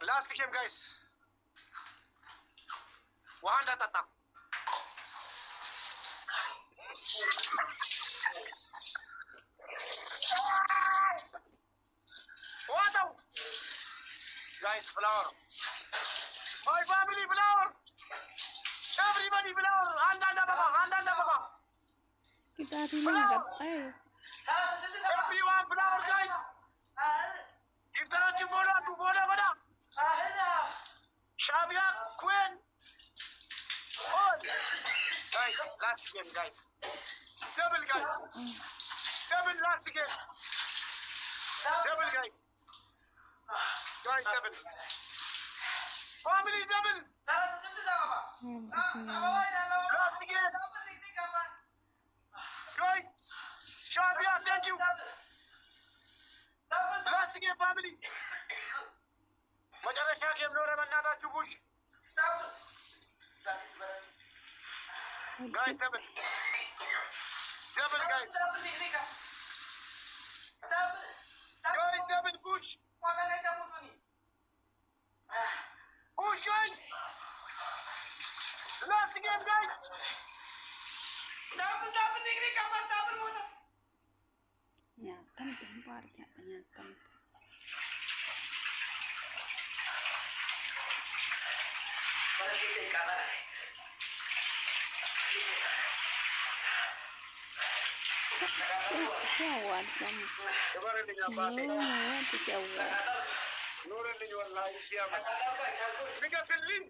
last game guys وهاندا تاتا واتو guys flower my family flower everybody flower handa baba kita tinggal everyone flower guys Iftarati bola Shabia Queen all guys last game guys double guys double last game double guys double family double last game guys Shabia thank you last game family مجرد شاكيم نورا من نادا تشوفوش guys double guys double push guys last game guys double ya tam parknya ya tam Jawab kan. Jawab. Nurul ni wallahi siapa. Tiga filin.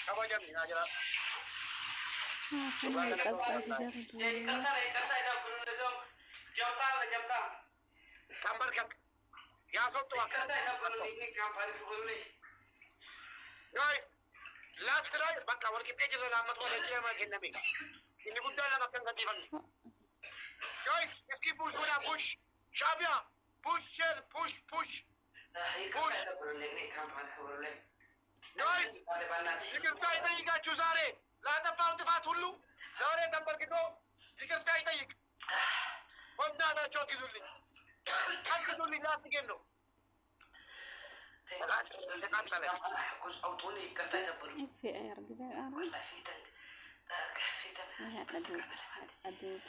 Apa jam ni aja. Kami kata kejar tu. Jam. Gambar kat. Ya tu akan. Guys, last try. Bak cover kita je lah mat wala siya makin nabi. Ini buddha lah makan katiban. Guys, इसकी push होना push. Shabia, push shell, push. Push. Guys, जिक्र नहीं का चुजारे. लाता फाउंड दफात हुल्लू. सारे नंबर के दो. जिक्र नहीं. बंदा था चौथी दुल्ली. आखिरी दुल्ली last game low. في أير كذا أروح. أدود.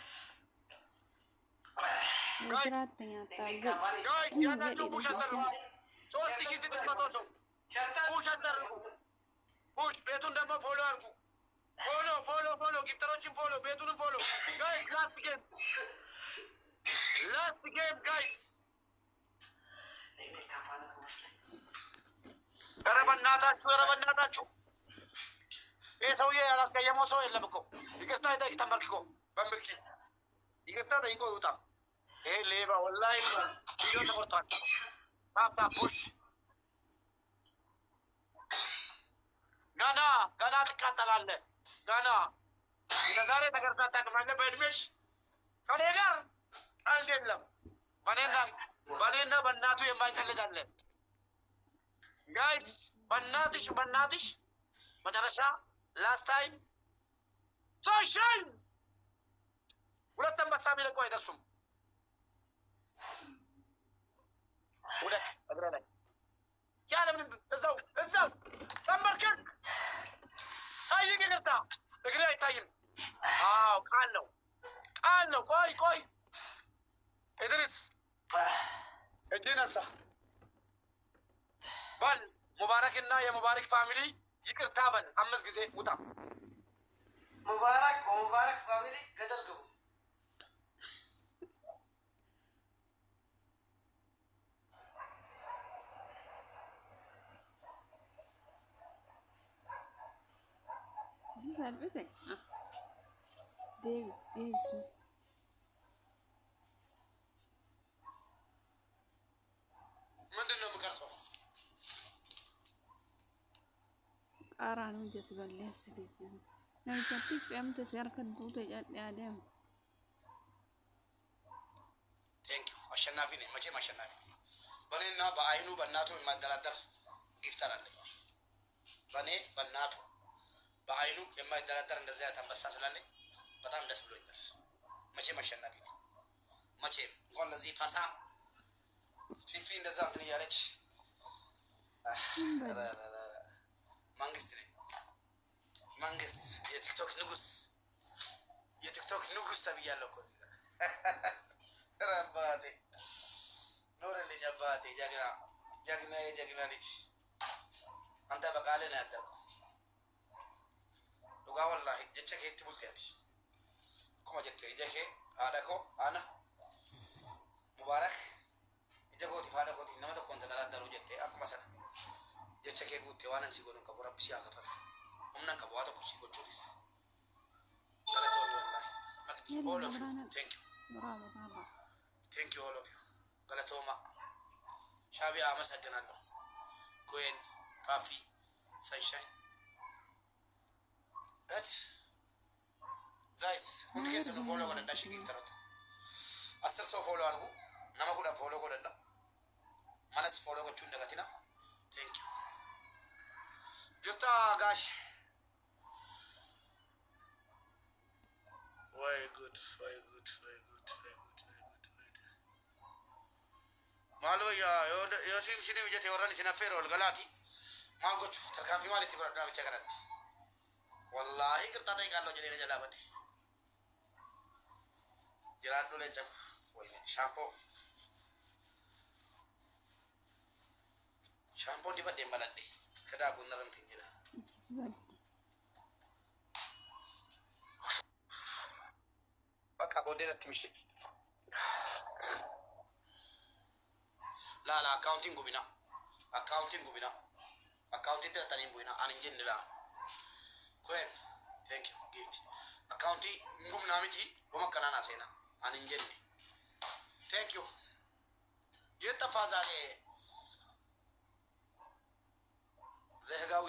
وجرات تنياتا. Guys, yan na tu push atar. So sticky si this mato. Push atar. Push. Betun dama follow arku. Follow. Give tarochim follow. Betun follow. Guys, last game, guys. Karaban nata chu. Eso ye alas que llamo soy el loco. Y que está ahí tan barco. Bamberki. Y que está ahí con uta. Leva wallahi. Video ta portan. Tap push. Gana katalalle. Gana. Nazare tagarta tak manne bedmesh. Kanegar. Aldellam. Banena bannatu yemay kalledalle. Guys, bannatish. Madarasa last time. Social. Udah tambah sambil kau itu sum. Udah, berada. Ya, ada bezau. Tambah kan. Ayo kita. Negeri time. Kalau, koi. Idris. Ejinasa. Bal, Mubarakina ya Mubarak family. Jikir taban, amas gize uta. Mubarak family gadal ko. This is everything. Davis. Mandana bukarto. Aranu just got less today. Now you can pick them to circle to the adam. Thank you. Ashanafi ne, mache ashanafi. Bane na ba ainu banatu madalatar giftar alle. Bane banatu ba ainu madalatar ndazaya tambassa salale. በጣም ደስ ብሎኛል። መቼም አሸናፊ ነኝ። መቼም እንኳን ለዚህ ፓሳ ፊፊ እንደዛ እንትን እያለች መንግስት ነኝ መንግስት የቲክቶክ ንጉስ ተብያለሁ እኮ እዚህ ጋር አባቴ ኖርልኝ አባቴ ጀግና ልጅ አንተ በቃል ነው ያደረገው ዱጋ ወላሂ ጀቸ ከየት ቡልቴት ኩማ ጀተ ጀኬ አዳኮ አና ሙባረክ ጀጎቲ ፋዳኮቲ ነመተ ኮንተ ተራዳሩ ጀተ አኩማ ሰና ጀቸ ከ ጉቴ ዋናን ሲጎኑ ከቦራ ቢሲ አከፈለ ኡምና ከቦታ ኩቺ ጎቹሪስ ገለቶ ወላሂ አክዲ all of you thank you thank you all of you ገለቶማ ሻቢያ አመሰግናለሁ ኮይን ፓፊ ሰንሻይን እት ጋይስ ሁሉ ከሰኑ ፎሎ ወለዳሽ ጊፍተሮት 10 ሰው ፎሎ አድርጉ ነማ ሁላ ፎሎ ወለዳ ማነስ ፎሎ ወቹ እንደገቲና ቴንክ ዩ ግፍታ ጋሽ ወይ ጉድ ማሎ ያ ዮሲም ሲኒ ወጀት ወራን ሲናፈር ወልገላቲ ማንጎቹ ተርካፊ ማለት ይፈረዳ ብቻ ከረት والله ቅርታ ጠይቃለሁ ጀሌ ለጀላበደ ጀራዶ ለጨፍ ወይ ሻምፖ እንዲበደ ይመላል ከዳ ጎነረን ትኝላ በቃ ጎደለት ትምሽ ላላ አካውንቲንግ ጉቢና አካውንቲንግ ተታኒም ጉቢና አንንጀንላ ኮይን ቴንክ ዩ ጊፍት አካውንቲ ጉምና ሚቲ ወመከናና ሴና አንንጀን ቴንክ ዩ የተፋዛለ ዘህጋዊ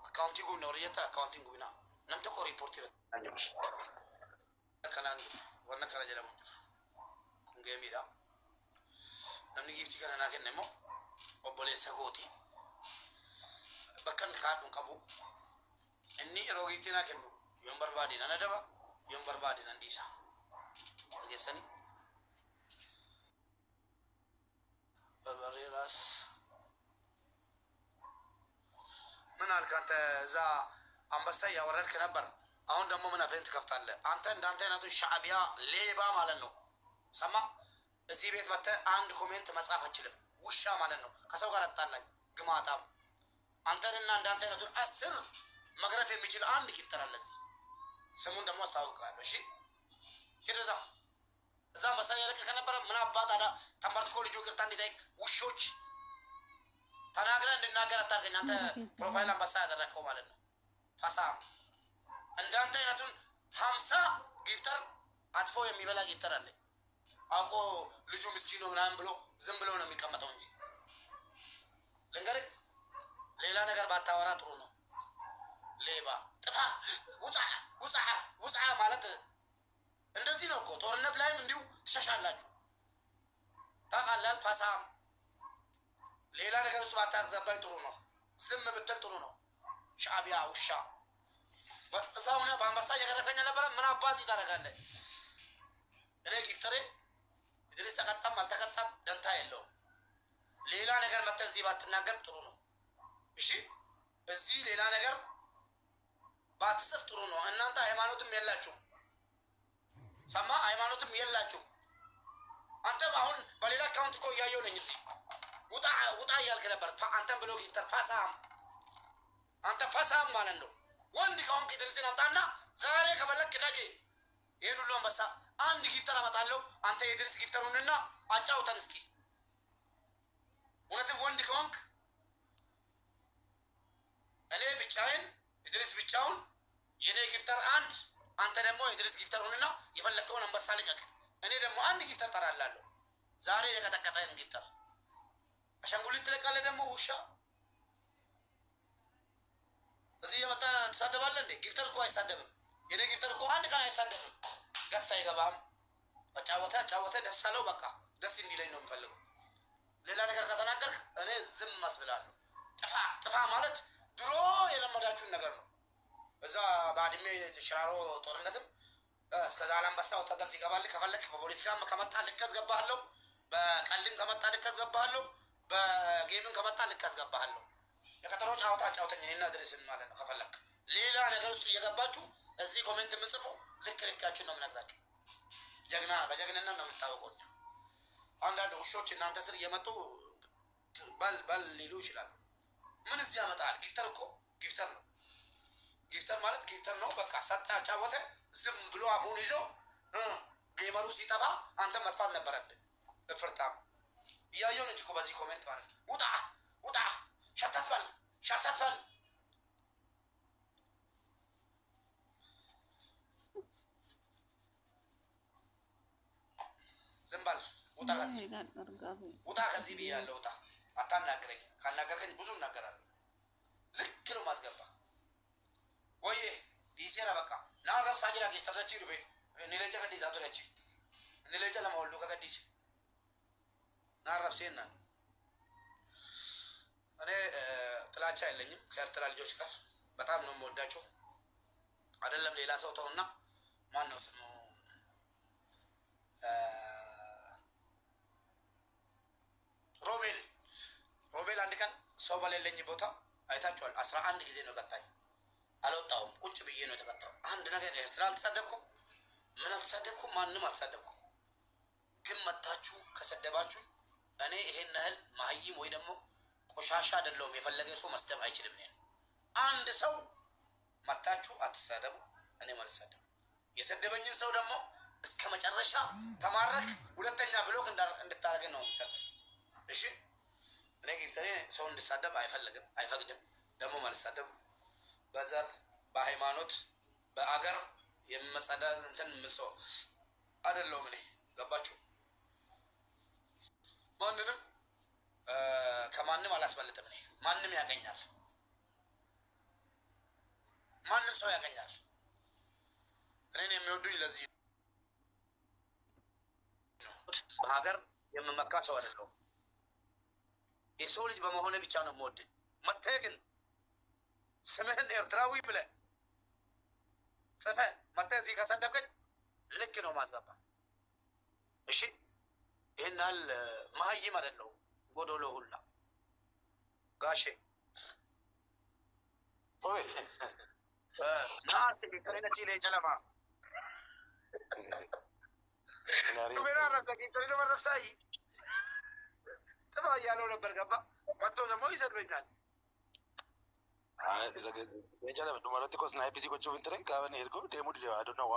አካውንቲ ጉምና ወርየታ አካውንቲንግ ጉቢና ነምተ ኮ ሪፖርት ይላል ከናን ወና ከላ ጀለሙ ኩንገሚዳ ነምኒ ጊፍት ከናና ከነሞ ኦቦሌ ሰጎቲ bakkan kaadun qabu inni rogitina kennu yon barbaadi nan adaba yon barbaadi nan disa gesani barbareras ምን አልካንተ እዛ አንበሳ ያወረድክ ነበር አሁን ደግሞ ምን አፈንት ከፍታለ አንተ እንዳንተ አይነቱ ሻዕቢያ ሌባ ማለት ነው ሰማ እዚህ ቤት መተ አንድ ኮሜንት መጻፍ አችልም ውሻ ማለት ነው ከሰው ጋር አጣላኝ ግማታም አንተንና እንዳንተ አይነቱ 10 መግረፍ የሚችል አንድ ጊፍተር አለ እዚህ ስሙን ደግሞ አስተዋውቃለሁ እሺ ሄዶዛ እዛ አንበሳ ያለከ ከነበረ ምን አባታዳ ተንበርክኮ ልጁ ይቅርታ እንዲጠይቅ ውሾች ተናግረን እንድናገር አታርገኝ አንተ ፕሮፋይል አንበሳ ያደረከው ማለት ነው ፋሳም እንዳንተ አይነቱን 50 ጊፍተር አጥፎ የሚበላ ጊፍተር አለ አቆ ልጁ ምስኪን ነው ምናምን ብሎ ዝም ብሎ ነው የሚቀመጠው እንጂ ልንገርህ ሌላ ነገር ባታወራ ጥሩ ነው ሌባ ጥፋ ውጣ ማለት እንደዚህ ነው እኮ ጦርነት ላይም እንዲሁ ትሸሻላችሁ ታቃላል ፋሳም ሌላ ነገር ውስጥ ባታዘባይ ጥሩ ነው ዝም ብትል ጥሩ ነው ሻዕቢያ ውሻ በዛውና በአንበሳ እየገረፈኝ ነበር ምን አባዚ ታደርጋለህ እኔ ጊፍተሬ እድሪስ ተቀጣም አልተቀጣም ደንታ የለውም ሌላ ነገር መተህ እዚህ ባትናገር ጥሩ ነው እሺ እዚህ ሌላ ነገር ባትጽፍ ጥሩ ነው እናንተ ሃይማኖትም የላችሁም ሰማ ሃይማኖትም የላችሁም አንተ አሁን በሌላ አካውንት እኮ እያየሁ ነኝ እዚህ ውጣ እያልክ ነበር አንተም ብሎ ጊፍተር ፋሳም አንተ ፋሳም ማለት ነው ወንድ ከሆንክ እድሪስን አምጣና ዛሬ ከፈለክ ነገ ይሄን ሁሉ አንበሳ አንድ ጊፍተር አመጣለሁ አንተ የእድሪስ ጊፍተሩንና አጫውተን እስኪ እውነትም ወንድ ከሆንክ እኔ ብቻዬን እድሪስ ብቻውን የኔ ጊፍተር አንድ አንተ ደግሞ የእድሪስ ጊፍተሩንና የፈለከውን አንበሳ ልቀቅ እኔ ደግሞ አንድ ጊፍተር ጠራላለሁ ዛሬ የቀጠቀጠን ጊፍተር አሻንጉሊት ትለቃለህ ደግሞ ውሻ እዚህ የመጣ ተሳደባለህ እንዴ ጊፍተር እኮ አይሳደብም የኔ ጊፍተር እኮ አንድ ቀን አይሳደብም ገስታ አይገባም አጫወተ ደስ አለው በቃ ደስ እንዲለኝ ነው የምፈልገው ሌላ ነገር ከተናገርክ እኔ ዝም ማስብላለሁ ጥፋ ማለት ድሮ የለመዳችሁን ነገር ነው እዛ ባድሜ ሽራሮ ጦርነትም እስከዛ አንበሳ ወታደር ሲገባል ከፈለክ በፖለቲካ ከመጣ ልከት ገባለሁ በቀል በቀልድም ከመጣ ልክ አስገባሃለሁ፣ በጌምም ከመጣ ልክ አስገባሃለሁ። የቀጠሮ ጫወታ ጫውተኝ እኔና ድረስን ማለት ነው። ከፈለክ ሌላ ነገር ውስጥ እየገባችሁ እዚህ ኮሜንት የምጽፉ ልክ ልካችሁ ነው የምነግራችሁ። ጀግና በጀግንነት ነው የምታወቀው። አንዳንድ ውሾች እናንተ ስር እየመጡ በል ሊሉ ይችላሉ። ምን እዚህ ያመጣል? ጊፍተር እኮ ጊፍተር ነው። ጊፍተር ማለት ጊፍተር ነው። በቃ ሰጣ ጫወተ ዝም ብሎ አፉን ይዞ ጌመሩ ሲጠፋ አንተ መጥፋት ነበረብን። እፍርታ እያየሁ ነው እኮ በዚህ ኮሜንት ማለት ውጣ ውጣ ሸርተት በል ሸርተት በል ዝም በል ውጣ ከዚህ ውጣ ከዚህ ብያለሁ። ውጣ አታናግረኝ። ካናገርከኝ ብዙ እናገራለሁ። ልክ ነው ማስገባ ወይዬ ዲሴራ በቃ ና ረብሳ ጅራ ጌተረች ዱፌ ኒለጨ ከዲሳ ቱረች ኒለጨ ለማወልዱ ከቀዲስ ና ረብሴና እኔ ጥላቻ የለኝም ከኤርትራ ልጆች ጋር በጣም ነው የምወዳቸው። አይደለም ሌላ ሰው ተውና ማን ነው ስሙ ሮቤል አንድ ቀን ሰው በሌለኝ ቦታ አይታችኋል። 11 ጊዜ ነው ቀጣኝ። አልወጣሁም። ቁጭ ብዬ ነው የተቀጣው። አንድ ነገር ኤርትራ አልተሳደብኩም፣ ምን አልተሳደብኩም፣ ማንም አልተሳደብኩም። ግን መታችሁ ከሰደባችሁ እኔ ይሄን ያህል መሀይም ወይ ደግሞ ቆሻሻ አይደለሁም። የፈለገ ሰው መስደብ አይችልም። እኔ አንድ ሰው መታችሁ አትሳደቡ፣ እኔ አልሳደብም። የሰደበኝን ሰው ደግሞ እስከ መጨረሻ ተማረክ ሁለተኛ ብሎክ እንድታረገኝ ነው የምሰጥ። እሺ እኔ ጊፍተሬ ሰው እንድሳደብ አይፈልግም አይፈቅድም። ደግሞ አልሳደብ በዘር በሃይማኖት በአገር የመጸዳ እንትን ምጾ አይደለሁም። እኔ ገባችሁ? ማንንም ከማንም አላስበልጥም። እኔ ማንም ያገኛል፣ ማንም ሰው ያገኛል። እኔን የሚወዱኝ ለዚህ ነው። በሀገር የምመካ ሰው አይደለሁም። የሰው ልጅ በመሆነ ብቻ ነው የምወድ። መጥተህ ግን ስምህን ኤርትራዊ ብለህ ጽፈህ መጥተህ እዚህ ከሰደብከኝ ልክ ነው ማስገባ። እሺ ይህን ያህል መሀይም አይደለሁም። ጎዶሎ ሁላ ጋሼ ናስ ጌተሬነች ላይ ጨለማ ዱቤና ረብሳ ጌተሬ ለመረብሳይ ጥፋ እያለው ነበር። ገባ መጥቶ ደግሞ ይሰድበኛል። የጨለመ ዱማረት እኮ ስናይፕ ሲቆቸው ብንትረኝ ጋበን ሄድጎ ደሙድ አዶና ዋ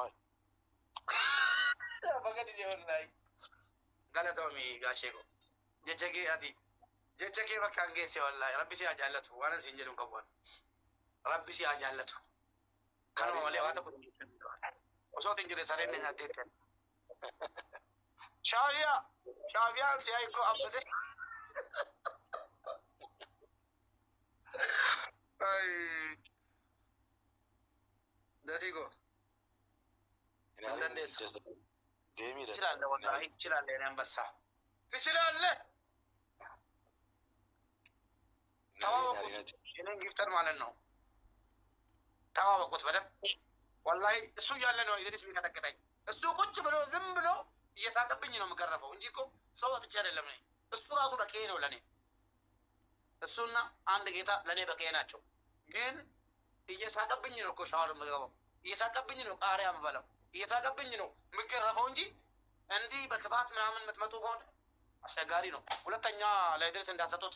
በገድ ሊሆን ላይ ጋለቶሚ ጋሼኮ ጀቸጌ አዲ ጀቸጌ በካንጌ ሲወላ ረቢሲ አጃለቱ ዋና ሲንጀሉን ከቧል ረቢሲ አጃለቱ ከነማ ወለ ዋታ ኩ ኦሶት እንጀለ ሰሬነኛ ቴቴን ሻቢያ ሲያይኮ አበደ አይ ደሲጎ እንደንደስ ጌም ይላል ትችላለህ፣ ወላሂ ትችላለህ። እኔ አንበሳ ትችላለህ። ተዋወቁት፣ እኔን ጊፍተር ማለት ነው። ተዋወቁት በደምብ ወላሂ። እሱ እያለ ነው ኢድሪስ የሚቀጠቅጠኝ። እሱ ቁጭ ብሎ ዝም ብሎ እየሳቀብኝ ነው የምገረፈው እንጂ እኮ ሰው ወጥቼ አይደለም። እኔ እሱ ራሱ በቄ ነው ለእኔ። እሱና አንድ ጌታ ለእኔ በቄ ናቸው። ግን እየሳቀብኝ ነው እኮ ሻወር የምገባው፣ እየሳቀብኝ ነው ቃሪያ የምበላው፣ እየሳቀብኝ ነው የምገረፈው እንጂ እንዲህ በክፋት ምናምን የምትመጡ ከሆነ አስቸጋሪ ነው። ሁለተኛ ለኢድሪስ እንዳትሰጡት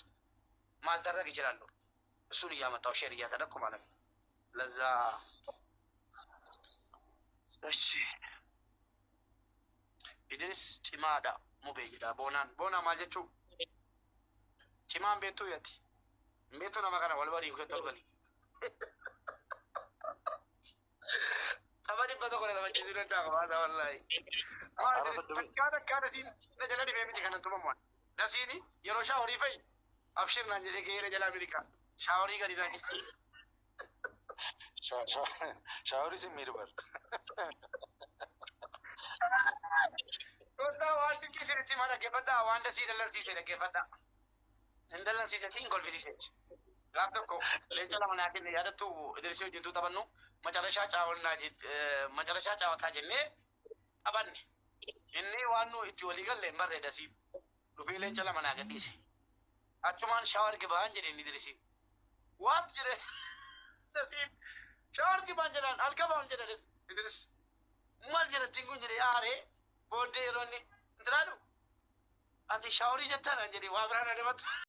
ማስደረግ ይችላሉ። እሱን እያመጣው ሼር እያደረግኩ ማለት ነው። ለዛ እሺ ኢድሪስ ጭማዳ ሙቤ ጅዳ ቦና ማጀቹ ጭማን ቤቱ የቲ ቤቱ ነመቀና ወልበሪ ከተልበሊ ተበዲ በቶ ኮለ ተበጂ ዝረዳ ባዳ ወላይ ካነ ሲን ነጀለዲ ቤቢቲ ከነንቱመ ነሲኒ የሮሻ ሆሪፈይ አብሽር ናንጀ ገይረ ጀላ አሜሪካ ሻወሪ ጋር ይላል ሻወሪ ሲሚርበር ወዳ ዋንድ ኪፍርቲ ማራ ገፈዳ ዋንደ ሲደለን ሲሰለ ገፈዳ እንደለን ሲሰቲን ጎልፊ ሲሰች ጋብተኮ ለጨላ ማናከን ያደቱ እድርሲው ጅንቱ ተበኑ መጨረሻ ጫወታ ጀኔ ጠበን እኔ ዋኑ እቲ ወሊገል ለምበር ደሲ dhufee leenca lama naa gadhiise. Achumaan shaawar gibaan jedhee ni dirisiin. Waat jedhee dasiin shaawar gibaan jedhaan alkabaam jedhan Idris. Maal jedhattiin kun jedhee aaree booddee yeroo inni intiraadhu ati shaawarii jettaan jedhee waa biraan adamatu.